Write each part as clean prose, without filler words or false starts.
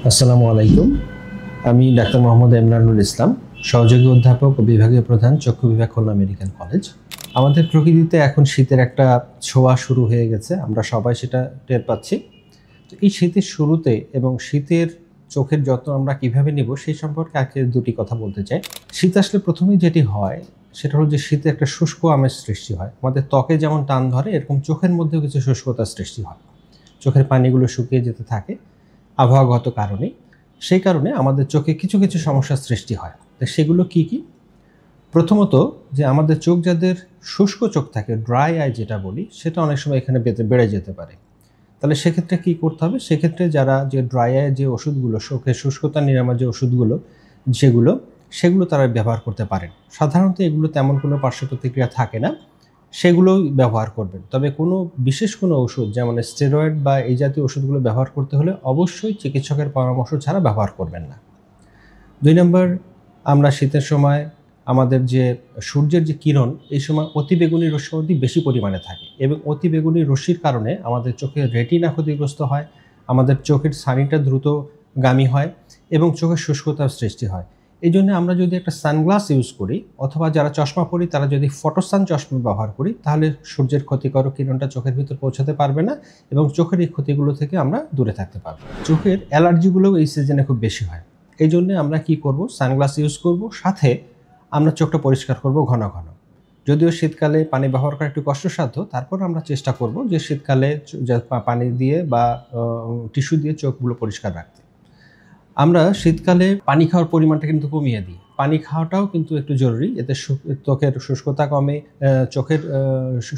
আসসালামু আলাইকুম। আমি ডাক্তার মোহাম্মদ এমরানুল ইসলাম, সহযোগী অধ্যাপক ও বিভাগীয় প্রধান, চক্ষু বিভাগ, খুলনা মেডিকেল কলেজ। আমাদের প্রকৃতিতে এখন শীতের একটা ছোঁয়া শুরু হয়ে গেছে, আমরা সবাই সেটা টের পাচ্ছি। তো এই শীতের শুরুতে এবং শীতের চোখের যত্ন আমরা কিভাবে নিব সেই সম্পর্কে আজকে দুটি কথা বলতে চাই। শীত আসলে প্রথমেই যেটি হয় সেটা হলো যে শীতে একটা শুষ্ক আমেজ সৃষ্টি হয়। আমাদের ত্বকে যেমন টান ধরে, এরকম চোখের মধ্যেও কিছু শুষ্কতার সৃষ্টি হয়। চোখের পানিগুলো শুকিয়ে যেতে থাকে আবহাওয়াগত কারণে। সেই কারণে আমাদের চোখে কিছু কিছু সমস্যার সৃষ্টি হয়। তো সেগুলো কি কি? প্রথমত, যে আমাদের চোখ যাদের শুষ্ক চোখ থাকে, ড্রাই আই যেটা বলি, সেটা অনেক সময় এখানে বেড়ে যেতে পারে। তাহলে সেক্ষেত্রে কি করতে হবে? সেক্ষেত্রে যারা যে ড্রাই আই যে ওষুধগুলো, চোখের শুষ্কতা নিরাময় যে ওষুধগুলো, সেগুলো তারা ব্যবহার করতে পারেন। সাধারণত এগুলো তেমন কোনো পার্শ্ব প্রতিক্রিয়া থাকে না, সেগুলোই ব্যবহার করবেন। তবে কোনো বিশেষ কোনো ওষুধ যেমন স্টেরয়েড বা এই জাতীয় ওষুধগুলো ব্যবহার করতে হলে অবশ্যই চিকিৎসকের পরামর্শ ছাড়া ব্যবহার করবেন না। ২ নম্বর, আমরা শীতের সময় আমাদের যে সূর্যের যে কিরণ, এই সময় অতিবেগুনি রশ্মি বেশি পরিমাণে থাকে এবং অতিবেগুনি রশ্মির কারণে আমাদের চোখের রেটিনা ক্ষতিগ্রস্ত হয়, আমাদের চোখের ছানিটা দ্রুতগামী হয় এবং চোখের শুষ্কতার সৃষ্টি হয়। এই জন্য আমরা যদি একটা সানগ্লাস ইউজ করি অথবা যারা চশমা পরি তারা যদি ফটোসান চশমা ব্যবহার করি, তাহলে সূর্যের ক্ষতিকারক কিরণটা চোখের ভিতর পৌঁছাতে পারবে না এবং চোখের এই ক্ষতিগুলো থেকে আমরা দূরে থাকতে পারবো। চোখের অ্যালার্জিগুলোও এই সিজনে খুব বেশি হয়। এই জন্য আমরা কি করব? সানগ্লাস ইউজ করব, সাথে আমরা চোখটা পরিষ্কার করব ঘন ঘন। যদিও শীতকালে পানি ব্যবহার করা একটু কষ্টসাধ্য, তারপর আমরা চেষ্টা করব যে শীতকালে পানি দিয়ে বা টিস্যু দিয়ে চোখগুলো পরিষ্কার রাখতে। আমরা শীতকালে পানি খাওয়ার পরিমাণটা কিন্তু কমিয়ে দিই। পানি খাওয়াটাও কিন্তু একটু জরুরি। এতে ত্বকের শুষ্কতা কমে, চোখের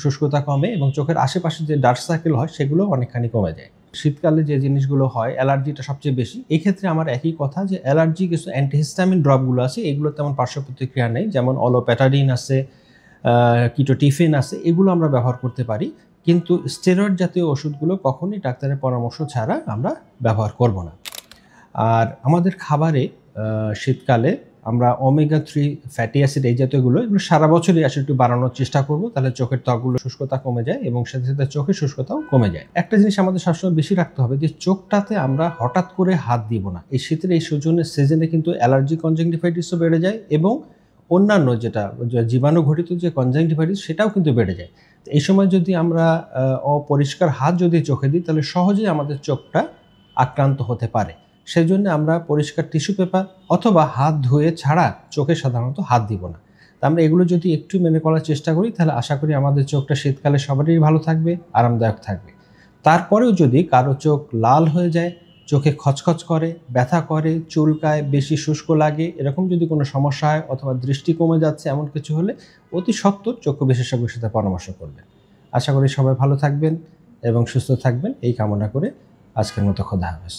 শুষ্কতা কমে এবং চোখের আশেপাশে যে ডার্ক সার্কেল হয় সেগুলো অনেকখানি কমে যায়। শীতকালে যে জিনিসগুলো হয়, অ্যালার্জিটা সবচেয়ে বেশি। এই ক্ষেত্রে আমার একই কথা যে অ্যালার্জি কিছু অ্যান্টিহিস্টামিন ড্রপগুলো আছে, এগুলো তেমন পার্শ্ব প্রতিক্রিয়া নেই। যেমন অলোপ্যাটাডিন আছে, কিটোটিফেন আছে, এগুলো আমরা ব্যবহার করতে পারি। কিন্তু স্টেরয়েড জাতীয় ওষুধগুলো কখনোই ডাক্তারের পরামর্শ ছাড়া আমরা ব্যবহার করব না। আর আমাদের খাবারে শীতকালে আমরা ওমেগা-3 ফ্যাটি অ্যাসিড এই জাতীয়গুলো এগুলো সারা বছরই আসলে একটু বাড়ানোর চেষ্টা করব, তাহলে চোখের ত্বকগুলো শুষ্কতা কমে যায় এবং সাথে সাথে চোখের শুষ্কতাও কমে যায়। একটা জিনিস আমাদের সবসময় বেশি রাখতে হবে যে চোখটাতে আমরা হঠাৎ করে হাত দিব না। এই শীতের এই সিজনে কিন্তু অ্যালার্জি কনজাংটিভাইটিসও বেড়ে যায় এবং অন্যান্য যেটা জীবাণু ঘটিত যে কনজাংটিভাইটিস সেটাও কিন্তু বেড়ে যায়। তো এই সময় যদি আমরা অপরিষ্কার হাত যদি চোখে দিই, তাহলে সহজেই আমাদের চোখটা আক্রান্ত হতে পারে। সেজন্য আমরা পরিষ্কার টিস্যু পেপার অথবা হাত ধুয়ে ছাড়া চোখে সাধারণত হাত দিব না। তো আমরা এগুলো যদি একটু মেনে করার চেষ্টা করি, তাহলে আশা করি আমাদের চোখটা শীতকালে সবারই ভালো থাকবে, আরামদায়ক থাকবে। তারপরেও যদি কারো চোখ লাল হয়ে যায়, চোখে খচখচ করে, ব্যথা করে, চুলকায়, বেশি শুষ্ক লাগে, এরকম যদি কোনো সমস্যা হয় অথবা দৃষ্টি কমে যাচ্ছে এমন কিছু হলে অতি সত্বর চক্ষু বিশেষজ্ঞের সাথে পরামর্শ করবেন। আশা করি সবাই ভালো থাকবেন এবং সুস্থ থাকবেন, এই কামনা করে আজকের মতো খোদা হাফেজ।